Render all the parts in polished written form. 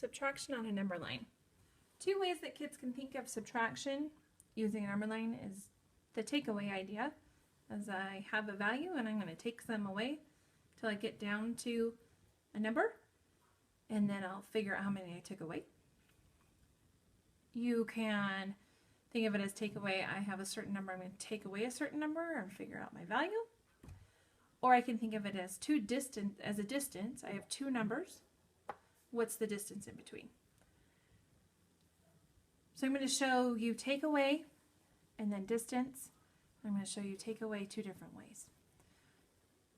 Subtraction on a number line. Two ways that kids can think of subtraction using a number line is the takeaway idea, as I have a value and I'm going to take some away till I get down to a number, and then I'll figure out how many I took away. You can think of it as takeaway. I have a certain number, I'm going to take away a certain number and figure out my value. Or I can think of it as a distance. I have two numbers. What's the distance in between? So I'm going to show you take away and then distance. I'm going to show you take away two different ways.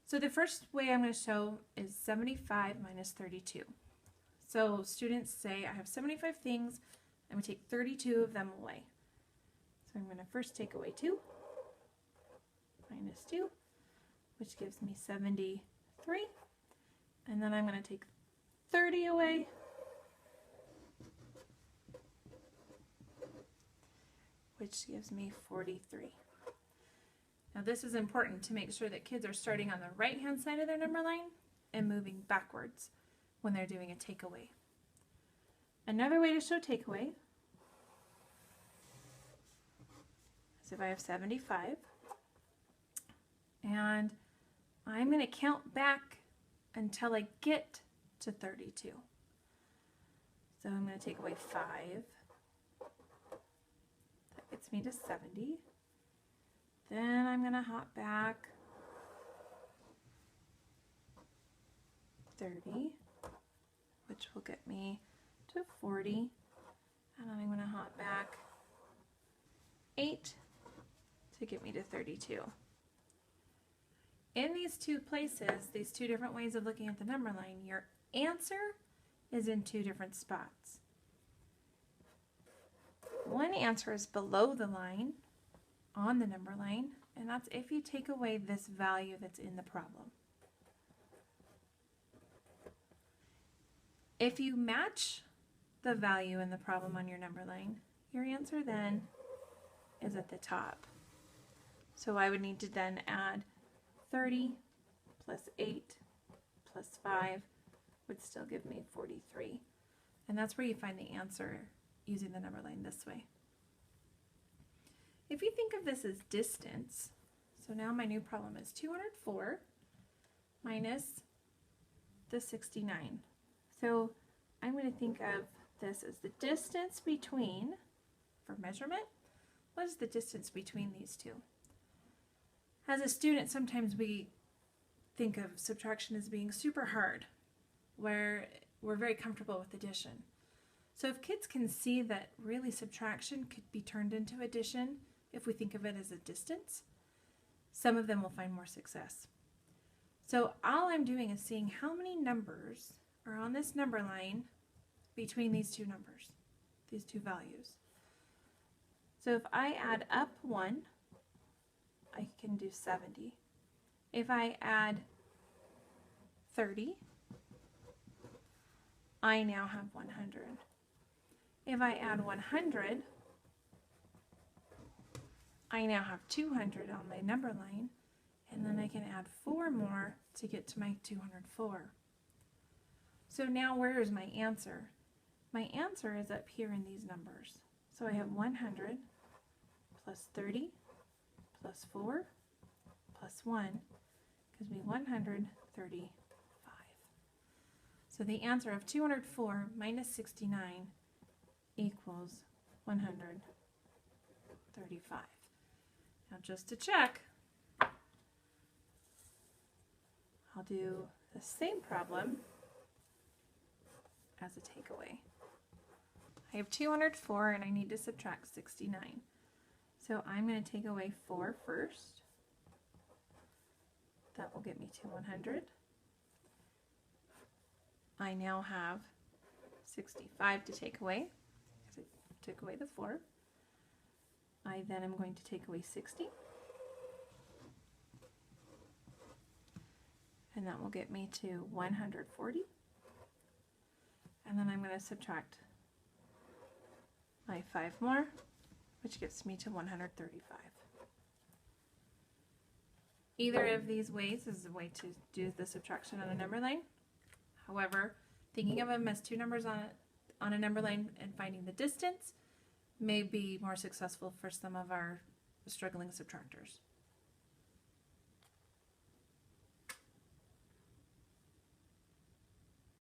So the first way I'm going to show is 75 minus 32. So students say, I have 75 things, I'm going to take 32 of them away. So I'm going to first take away 2 minus 2, which gives me 73. And then I'm going to take 30 away, which gives me 43. Now this is important to make sure that kids are starting on the right hand side of their number line and moving backwards when they're doing a takeaway. Another way to show takeaway is if I have 75 and I'm going to count back until I get to 32. So I'm going to take away 5. That gets me to 70. Then I'm going to hop back 30, which will get me to 40. And then I'm going to hop back 8 to get me to 32. In these two places, these two different ways of looking at the number line, your answer is in two different spots. One answer is below the line on the number line, and that's if you take away this value that's in the problem. If you match the value in the problem on your number line, your answer then is at the top. So I would need to then add 30 plus 8 plus 5 would still give me 43. And that's where you find the answer using the number line this way. If you think of this as distance, so now my new problem is 204 minus the 69. So I'm going to think of this as the distance between, for measurement, what is the distance between these two? As a student, sometimes we think of subtraction as being super hard, where we're very comfortable with addition. So if kids can see that really subtraction could be turned into addition, if we think of it as a distance, some of them will find more success. So all I'm doing is seeing how many numbers are on this number line between these two numbers, these two values. So if I add up 1, I can do 70. If I add 30, I now have 100. If I add 100, I now have 200 on my number line, and then I can add 4 more to get to my 204. So now where is my answer? My answer is up here in these numbers. So I have 100 plus 30 plus 4 plus 1 gives me 135. So the answer of 204 minus 69 equals 135. Now just to check, I'll do the same problem as a takeaway. I have 204 and I need to subtract 69. So I'm going to take away 4 first. That will get me to 100. I now have 65 to take away, because I took away the 4. I then am going to take away 60. And that will get me to 140. And then I'm going to subtract my 5 more, which gets me to 135. Either of these ways is a way to do the subtraction on a number line. However, thinking of them as two numbers on on a number line and finding the distance may be more successful for some of our struggling subtractors.